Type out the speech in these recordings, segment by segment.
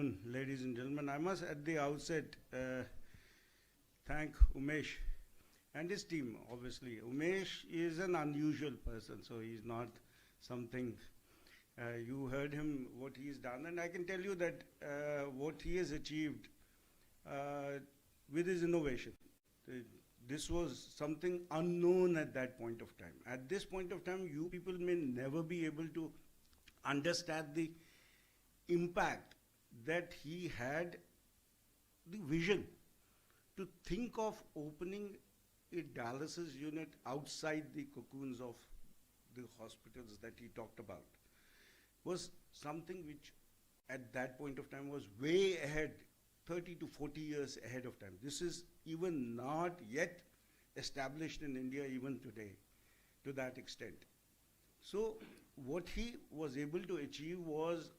Ladies and gentlemen, I must at the outset thank Umesh and his team, obviously. Umesh is an unusual person, so he's not something, you heard him, what he's done, and I can tell you that what he has achieved with his innovation. This was something unknown at that point of time. At this point of time, you people may never be able to understand the impact that he had, the vision to think of opening a dialysis unit outside the cocoons of the hospitals that he talked about was something which at that point of time was way ahead, 30 to 40 years ahead of time. This is even not yet established in India even today to that extent. So what he was able to achieve was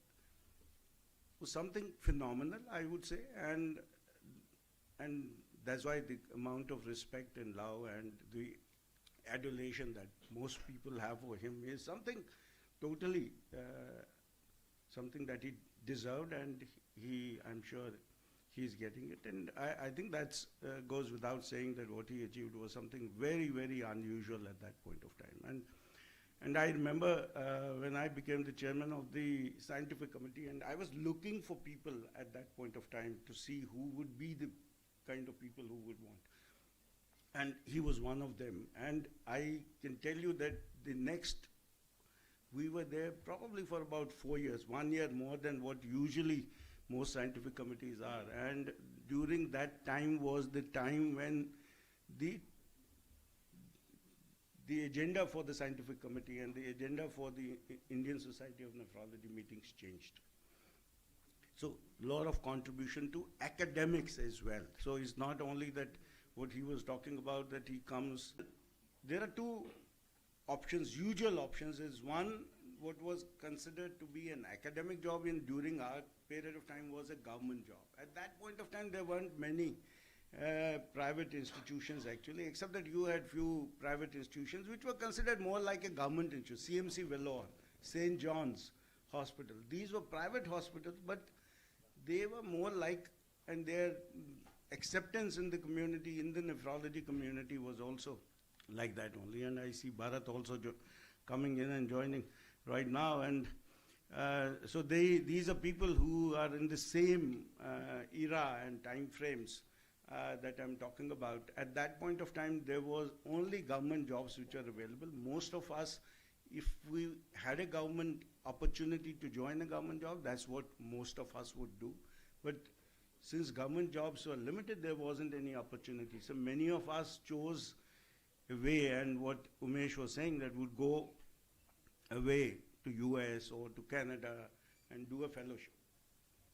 something phenomenal, I would say, and that's why the amount of respect and love and the adulation that most people have for him is something totally something that he deserved, and I'm sure he's getting it. And I think that goes without saying that what he achieved was something very, very unusual at that point of time. And I remember when I became the chairman of the scientific committee, and I was looking for people at that point of time to see who would be the kind of people who would want. And he was one of them. And I can tell you that we were there probably for about 4 years, 1 year more than what usually most scientific committees are. And during that time was the time when the agenda for the scientific committee and the agenda for the Indian Society of Nephrology meetings changed. So a lot of contribution to academics as well. So it's not only that what he was talking about, that he comes. There are two options, usual options. Is one, what was considered to be an academic job during our period of time was a government job. At that point of time, there weren't many private institutions actually, except that you had few private institutions which were considered more like a government institution, CMC Vellore, St. John's Hospital. These were private hospitals, but they were more like, and their acceptance in the community, in the nephrology community was also like that only. And I see Bharat also coming in and joining right now. And so these are people who are in the same era and time frames that I'm talking about. At that point of time, there was only government jobs which are available. Most of us, if we had a government opportunity to join a government job, that's what most of us would do. But since government jobs were limited, there wasn't any opportunity. So many of us chose a way, and what Umesh was saying, that would go away to US or to Canada and do a fellowship.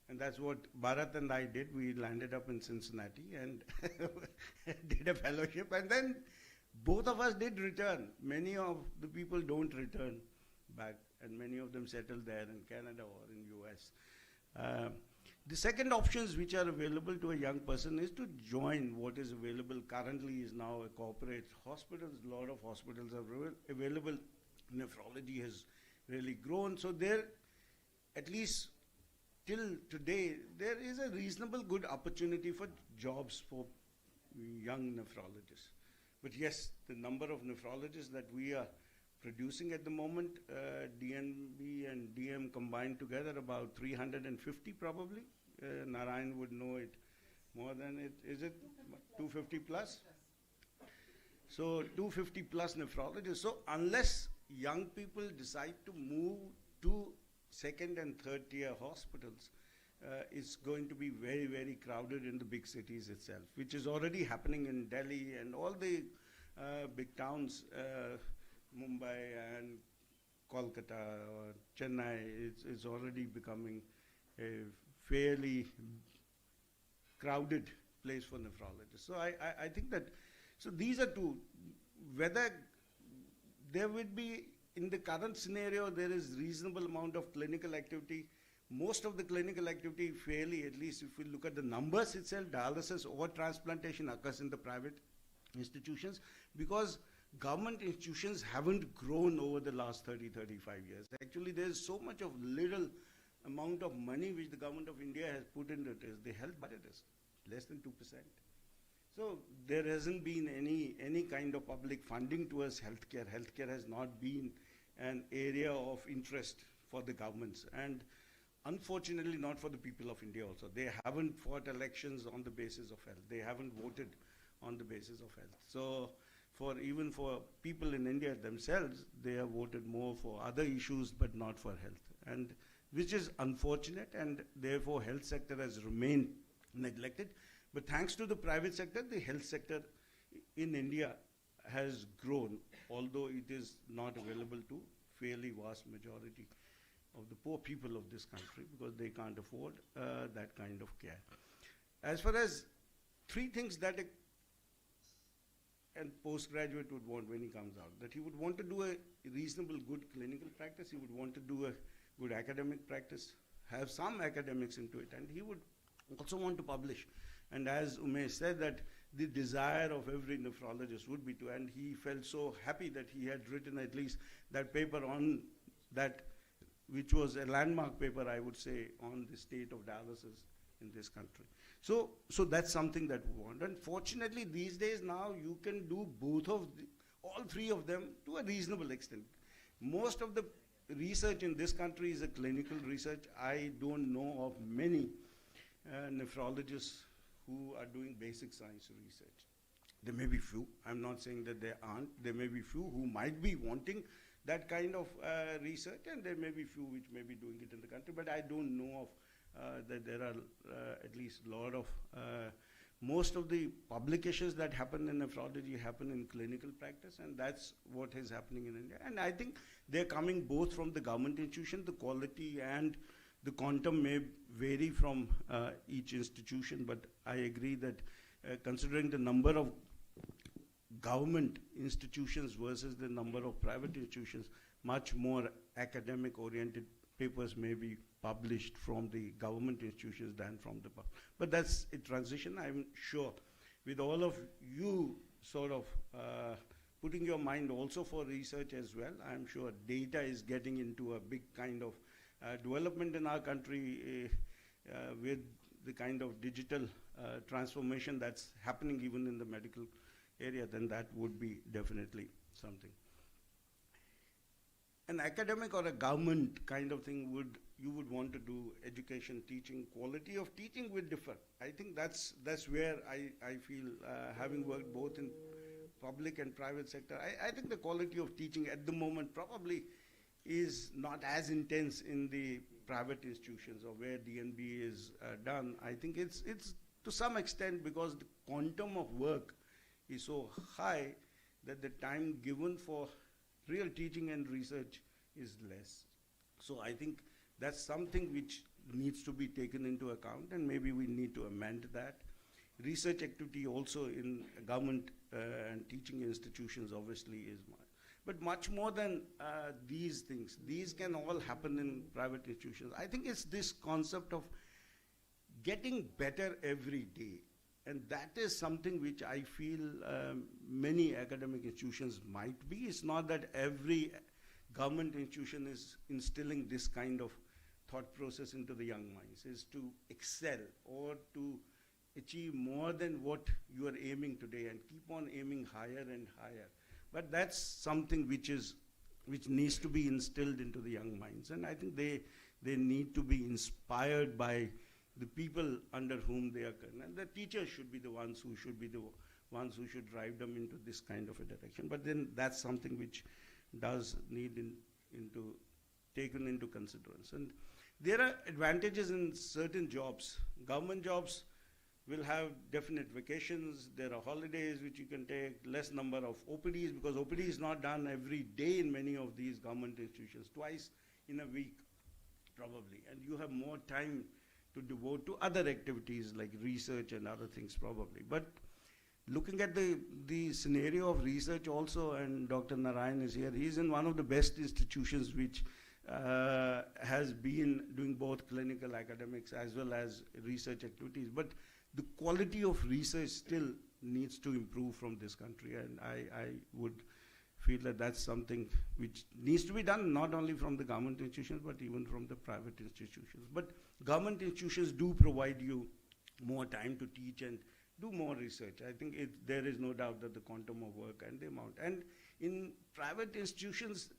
And that's what Bharat and I did. We landed up in Cincinnati and did a fellowship. And then both of us did return. Many of the people don't return back, and many of them settle there in Canada or in US. The second options which are available to a young person is to join what is available currently is now a corporate hospitals. A lot of hospitals are available. Nephrology has really grown. So there, at least till today, there is a reasonable good opportunity for jobs for young nephrologists. But yes, the number of nephrologists that we are producing at the moment, DNB and DM combined together, about 350 probably. Narayan would know it more than it. Is it 250 plus? So 250 plus nephrologists. So unless young people decide to move to second and third tier hospitals, it's going to be very, very crowded in the big cities itself, which is already happening in Delhi and all the big towns, Mumbai and Kolkata or Chennai. It's already becoming a fairly crowded place for nephrologists. So I think that, so these are two. Whether there would be, in the current scenario, there is reasonable amount of clinical activity. Most of the clinical activity fairly, at least if we look at the numbers itself, dialysis or transplantation occurs in the private institutions, because government institutions haven't grown over the last 30, 35 years. Actually, there's so much of little amount of money which the government of India has put into it is the health budget is less than 2%. So there hasn't been any kind of public funding towards healthcare. Healthcare has not been an area of interest for the governments, and unfortunately not for the people of India also. They haven't fought elections on the basis of health. They haven't voted on the basis of health. So even for people in India themselves, they have voted more for other issues but not for health, and which is unfortunate, and therefore health sector has remained neglected. But thanks to the private sector, the health sector in India has grown, although it is not available to fairly vast majority of the poor people of this country because they can't afford that kind of care. As far as three things that a postgraduate would want when he comes out, that he would want to do a reasonable good clinical practice, he would want to do a good academic practice, have some academics into it, and he would also want to publish. And as Umesh said, that the desire of every nephrologist would be to, and he felt so happy that he had written at least that paper on that, which was a landmark paper, I would say, on the state of dialysis in this country. So that's something that we want. And fortunately, these days now, you can do all three of them to a reasonable extent. Most of the research in this country is a clinical research. I don't know of many nephrologists who are doing basic science research. There may be few. I'm not saying that there aren't. There may be few who might be wanting that kind of research, and there may be few which may be doing it in the country, but I don't know of that there are at least a lot of, most of the publications that happen in nephrology happen in clinical practice, and that's what is happening in India. And I think they're coming both from the government institution, the quality and the quantum may vary from each institution, but I agree that considering the number of government institutions versus the number of private institutions, much more academic-oriented papers may be published from the government institutions than from the public. But that's a transition. I'm sure with all of you sort of putting your mind also for research as well, I'm sure data is getting into a big kind of development in our country with the kind of digital transformation that's happening even in the medical area, then that would be definitely something. An academic or a government kind of thing you would want to do education, teaching, quality of teaching will differ. I think that's where I feel, having worked both in public and private sector, I think the quality of teaching at the moment probably is not as intense in the private institutions or where DNB is done. I think it's to some extent because the quantum of work is so high that the time given for real teaching and research is less. So I think that's something which needs to be taken into account, and maybe we need to amend that. Research activity also in government and teaching institutions obviously is much. But much more than these things, these can all happen in private institutions. I think it's this concept of getting better every day. And that is something which I feel many academic institutions might be. It's not that every government institution is instilling this kind of thought process into the young minds, is to excel or to achieve more than what you are aiming today and keep on aiming higher and higher. But that's something which needs to be instilled into the young minds. And I think they need to be inspired by the people under whom they are current. And the teachers should be the ones who should drive them into this kind of a direction. But then that's something which does need taken into consideration. And there are advantages in certain jobs. Government jobs will have definite vacations. There are holidays which you can take, less number of OPDs, because OPD is not done every day in many of these government institutions, twice in a week probably. And you have more time to devote to other activities like research and other things probably. But looking at the scenario of research also, and Dr. Narayan is here, he's in one of the best institutions which has been doing both clinical academics as well as research activities. But the quality of research still needs to improve from this country, and I would feel that that's something which needs to be done, not only from the government institutions, but even from the private institutions. But government institutions do provide you more time to teach and do more research. I think there is no doubt that the quantum of work and the amount. And in private institutions,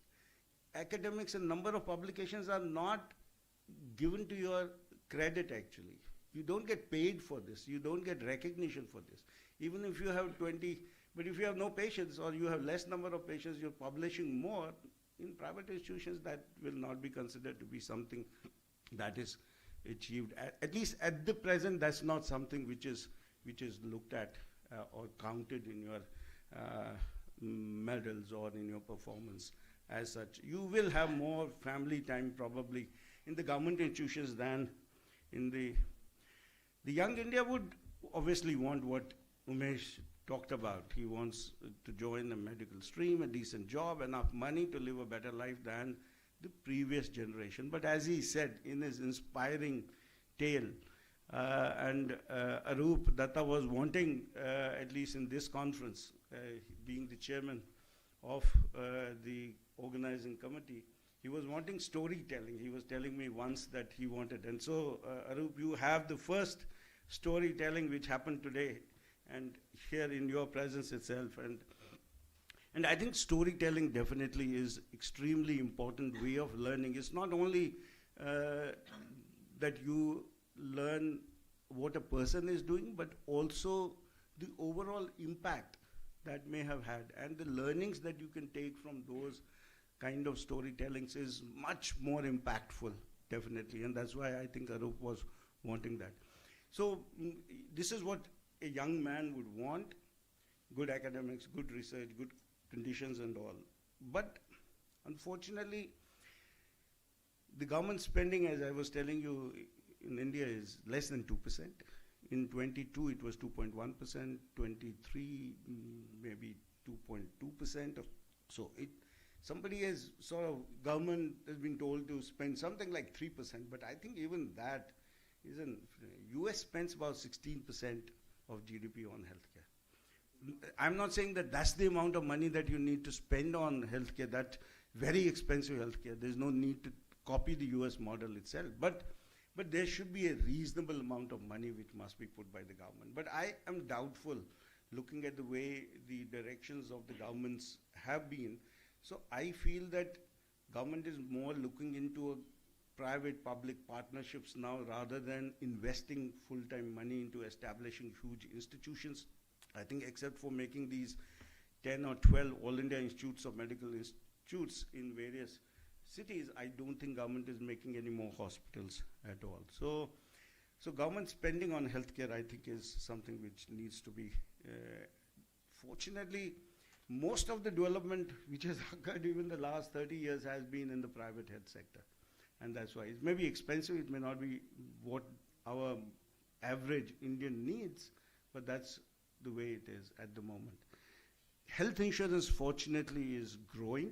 academics and number of publications are not given to your credit actually. You don't get paid for this. You don't get recognition for this. Even if you have 20, but if you have no patients or you have less number of patients, you're publishing more, in private institutions that will not be considered to be something that is achieved. At least at the present, that's not something which is looked at or counted in your medals or in your performance as such. You will have more family time probably in the government institutions than in the young India would obviously want what Umesh talked about. He wants to join a medical stream, a decent job, enough money to live a better life than the previous generation. But as he said in his inspiring tale, and Arup Datta was wanting, at least in this conference, being the chairman of the organizing committee, he was wanting storytelling. He was telling me once that he wanted. And so, Arup, you have the first storytelling which happened today, and here in your presence itself. And I think storytelling definitely is extremely important way of learning. It's not only that you learn what a person is doing, but also the overall impact that may have had, and the learnings that you can take from those kind of storytellings is much more impactful, definitely. And that's why I think Arup was wanting that. So this is what a young man would want: good academics, good research, good conditions and all. But unfortunately, the government spending, as I was telling you, in India is less than 2%. In 22, it was 2.1%, 23, maybe 2.2%. So somebody has government has been told to spend something like 3%, but I think even that isn't. US spends about 16% of GDP on healthcare. I'm not saying that that's the amount of money that you need to spend on healthcare, that very expensive healthcare. There's no need to copy the US model itself. But there should be a reasonable amount of money which must be put by the government. But I am doubtful, looking at the way the directions of the governments have been. So I feel that government is more looking into private-public partnerships now rather than investing full-time money into establishing huge institutions. I think except for making these 10 or 12 All India Institutes of Medical Institutes in various cities, I don't think government is making any more hospitals at all. So government spending on healthcare, I think, is something which needs to be, fortunately, most of the development which has occurred even the last 30 years has been in the private health sector. And that's why it may be expensive, it may not be what our average Indian needs, but that's the way it is at the moment. Health insurance, fortunately, is growing,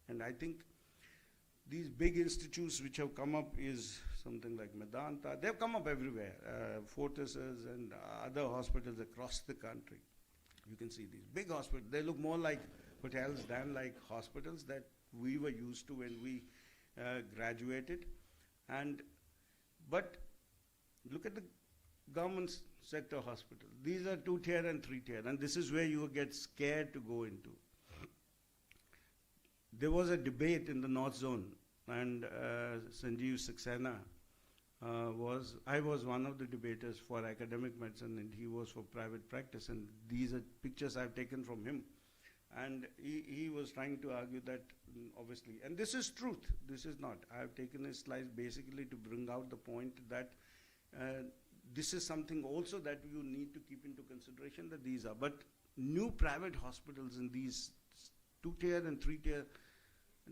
and I think these big institutes which have come up is something like Medanta. They've come up everywhere, Fortises and other hospitals across the country. You can see these big hospitals. They look more like hotels than like hospitals that we were used to when we graduated. But look at the government sector hospital. These are 2-tier and 3-tier, and this is where you get scared to go into. There was a debate in the North Zone, and Sanjeev Saxena I was one of the debaters for academic medicine, and he was for private practice, and these are pictures I've taken from him. And he was trying to argue that, obviously, and this is truth, this is not. I've taken his slides basically to bring out the point that this is something also that you need to keep into consideration, that these are. But new private hospitals in these 2-tier and 3-tier,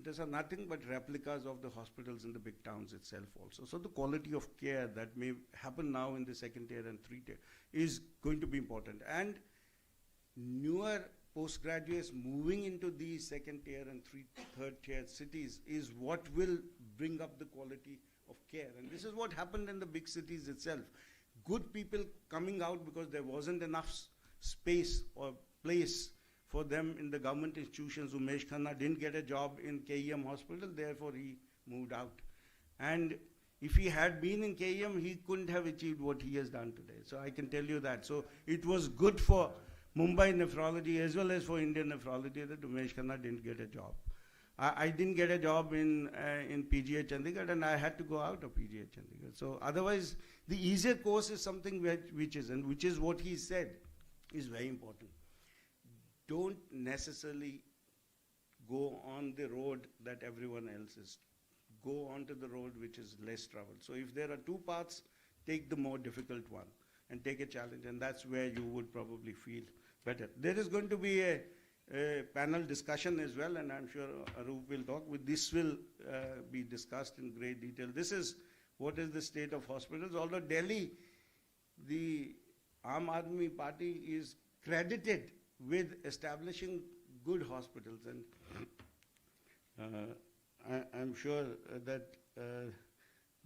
these are nothing but replicas of the hospitals in the big towns itself also. So the quality of care that may happen now in the 2nd-tier and 3-tier is going to be important. And newer postgraduates moving into these 2nd-tier and 3rd-tier cities is what will bring up the quality of care. And this is what happened in the big cities itself. Good people coming out because there wasn't enough space or place for them in the government institutions. Umesh Khanna didn't get a job in KEM hospital, therefore he moved out. And if he had been in KEM, he couldn't have achieved what he has done today. So I can tell you that. So it was good for Mumbai nephrology as well as for Indian nephrology that Umesh Khanna didn't get a job. I didn't get a job in PGH Chandigarh, and I had to go out of PGH Chandigarh. So otherwise, the easier course is something which is what he said is very important. Don't necessarily go on the road that everyone else is. Go onto the road which is less traveled. So if there are two paths, take the more difficult one and take a challenge, and that's where you would probably feel better. There is going to be a panel discussion as well, and I'm sure Arup will talk with. This will be discussed in great detail. This is what is the state of hospitals. Although Delhi, the Aam Aadmi Party is credited with establishing good hospitals, and I'm sure that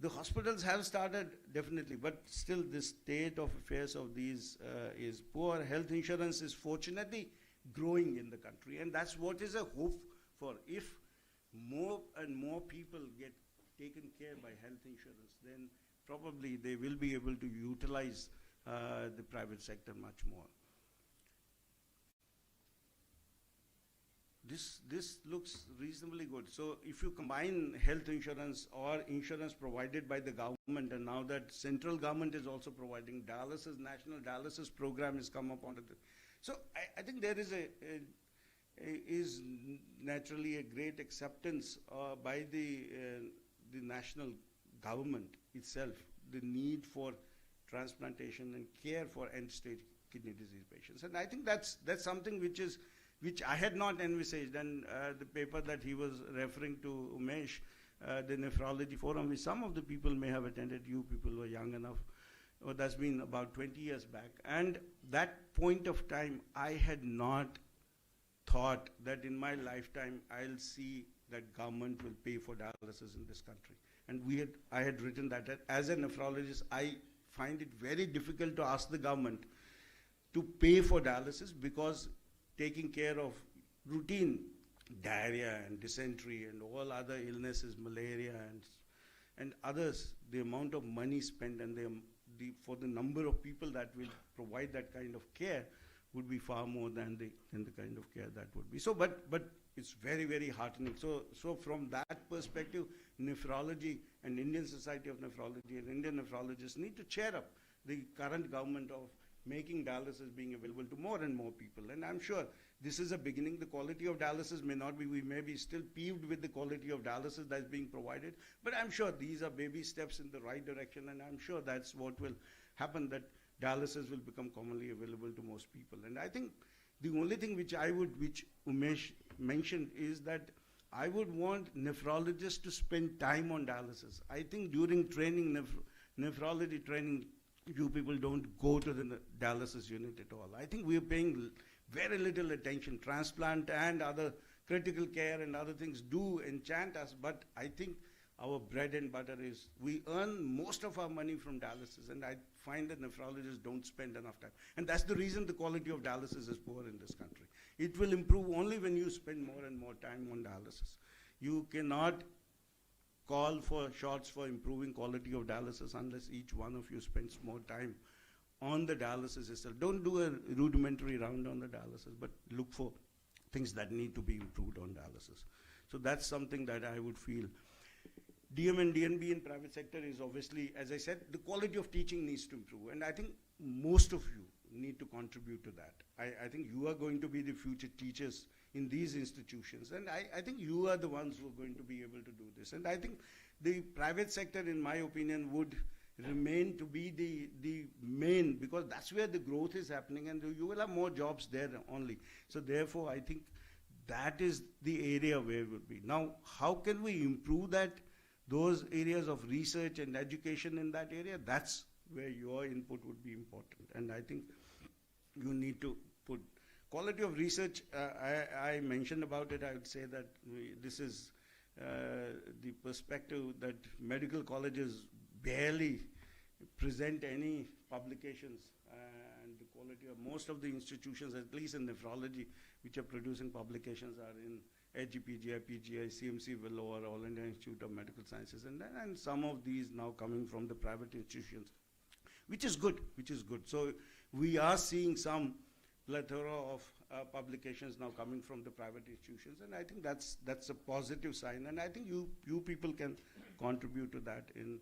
the hospitals have started definitely, but still the state of affairs of these is poor. Health insurance is fortunately growing in the country, and that's what is a hope for. If more and more people get taken care by health insurance, then probably they will be able to utilize the private sector much more. This looks reasonably good. So if you combine health insurance or insurance provided by the government, and now that central government is also providing dialysis, national dialysis program has come up onto the. So I think there is naturally a great acceptance by the national government itself, the need for transplantation and care for end-stage kidney disease patients. And I think that's something which I had not envisaged. And the paper that he was referring to, Umesh, the Nephrology Forum, which some of the people may have attended, you people were young enough, that's been about 20 years back. And that point of time, I had not thought that in my lifetime, I'll see that government will pay for dialysis in this country. And I had written that as a nephrologist, I find it very difficult to ask the government to pay for dialysis, because taking care of routine diarrhea and dysentery and all other illnesses, malaria and others, the amount of money spent and for the number of people that will provide that kind of care would be far more than the kind of care that would be. So, but it's very, very heartening. So from that perspective, nephrology and Indian Society of Nephrology and Indian nephrologists need to cheer up the current government of making dialysis being available to more and more people. And I'm sure this is a beginning. The quality of dialysis may not be, we may be still peeved with the quality of dialysis that's being provided, but I'm sure these are baby steps in the right direction, and I'm sure that's what will happen, that dialysis will become commonly available to most people. And I think the only thing which Umesh mentioned is that I would want nephrologists to spend time on dialysis. I think during training, nephrology training, you people don't go to the dialysis unit at all. I think we are paying very little attention. Transplant and other critical care and other things do enchant us, but I think our bread and butter is, we earn most of our money from dialysis, and I find that nephrologists don't spend enough time. And that's the reason the quality of dialysis is poor in this country. It will improve only when you spend more and more time on dialysis. You cannot call for shots for improving quality of dialysis unless each one of you spends more time on the dialysis itself. Don't do a rudimentary round on the dialysis, but look for things that need to be improved on dialysis. So that's something that I would feel. DM and DNB in private sector is obviously, as I said, the quality of teaching needs to improve. And I think most of you need to contribute to that. I think you are going to be the future teachers in these institutions. And I think you are the ones who are going to be able to do this. And I think the private sector, in my opinion, would remain to be the main, because that's where the growth is happening, and you will have more jobs there only. So therefore, I think that is the area where it would be. Now, how can we improve that? Those areas of research and education in that area, that's where your input would be important. And I think you need to put quality of research. I mentioned about it. I would say that this is the perspective that medical colleges barely present any publications, and the quality of most of the institutions, at least in nephrology, which are producing publications are in HGPGI, PGI, CMC, Vellore, All India Institute of Medical Sciences, and some of these now coming from the private institutions, which is good, So we are seeing some plethora of publications now coming from the private institutions, and I think that's a positive sign, and I think you people can contribute to that in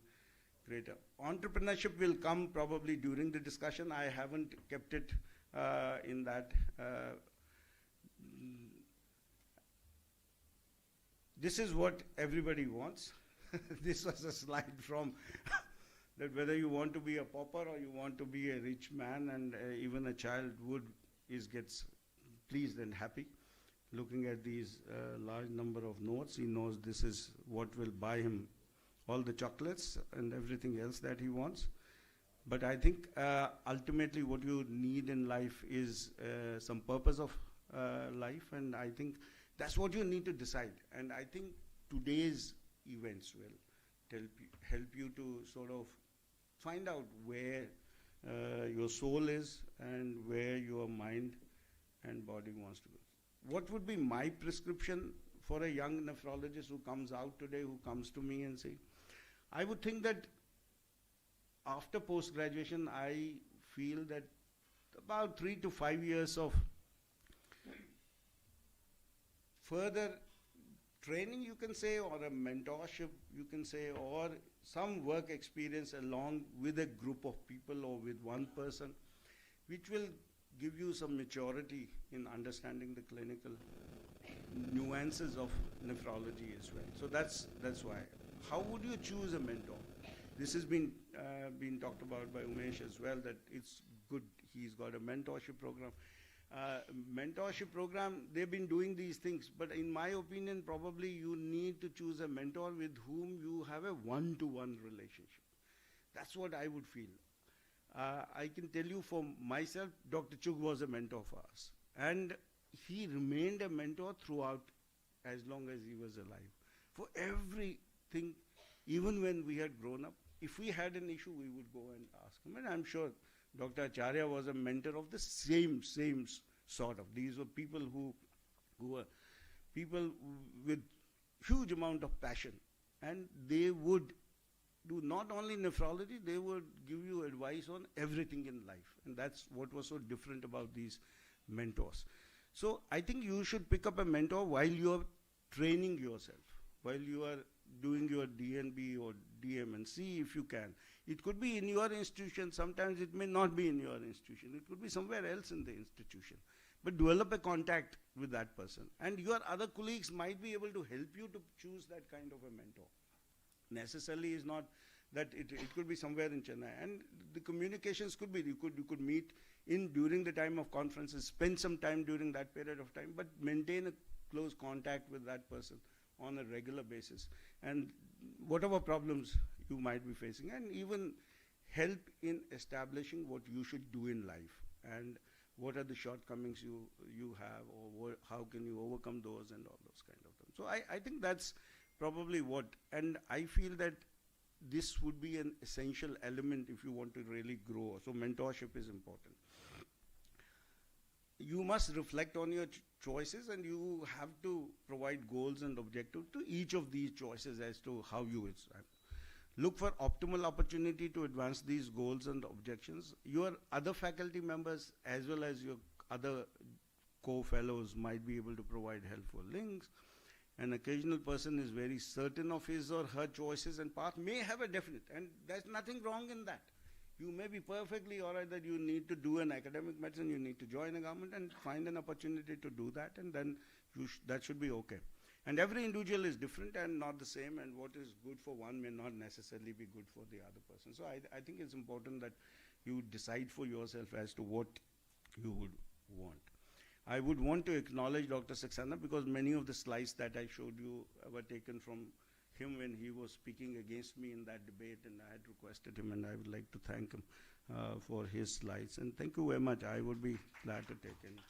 greater. Entrepreneurship will come probably during the discussion. I haven't kept it in that. This is what everybody wants. This was a slide from that whether you want to be a pauper or you want to be a rich man, and even a child gets pleased and happy looking at these large number of notes. He knows this is what will buy him all the chocolates and everything else that he wants. But I think ultimately what you need in life is some purpose of life, and I think that's what you need to decide. And I think today's events will help you to sort of find out where your soul is and where your mind and body wants to go. What would be my prescription for a young nephrologist who comes out today, who comes to me and say, I would think that after post-graduation, I feel that about 3 to 5 years of further training, you can say, or a mentorship, you can say, or some work experience along with a group of people or with one person, which will give you some maturity in understanding the clinical nuances of nephrology as well. So that's why. How would you choose a mentor? This has been talked about by Umesh as well, that it's good he's got a mentorship program. Mentorship program, they've been doing these things, but in my opinion, probably you need to choose a mentor with whom you have a one-to-one relationship. That's what I would feel. I can tell you for myself, Dr. Chugh was a mentor for us, and he remained a mentor throughout as long as he was alive. For everything, even when we had grown up, if we had an issue, we would go and ask him. And I'm sure Dr. Acharya was a mentor of the same sort of. These were people who were people with huge amount of passion, and they would do not only nephrology, they would give you advice on everything in life. And that's what was so different about these mentors. So I think you should pick up a mentor while you're training yourself, while you are doing your DNB or DM, and see if you can. It could be in your institution, sometimes it may not be in your institution, it could be somewhere else in the institution. But develop a contact with that person. And your other colleagues might be able to help you to choose that kind of a mentor. Necessarily is not that it could be somewhere in Chennai. And the communications could be, you could meet during the time of conferences, spend some time during that period of time, but maintain a close contact with that person on a regular basis. And whatever problems you might be facing, and even help in establishing what you should do in life, and what are the shortcomings you have, or how can you overcome those, and all those kind of things. So I think that's probably what, and I feel that this would be an essential element if you want to really grow. So mentorship is important. You must reflect on your choices, and you have to provide goals and objectives to each of these choices as to how you would look for optimal opportunity to advance these goals and objections. Your other faculty members as well as your other co-fellows might be able to provide helpful links. An occasional person is very certain of his or her choices and path, may have a definite, and there's nothing wrong in that. You may be perfectly all right that you need to do an academic medicine, you need to join a government and find an opportunity to do that, and then that should be okay. And every individual is different and not the same, and what is good for one may not necessarily be good for the other person. So I think it's important that you decide for yourself as to what you would want. I would want to acknowledge Dr. Saxena, because many of the slides that I showed you were taken from him when he was speaking against me in that debate, and I had requested him, and I would like to thank him for his slides. And thank you very much. I would be glad to take any.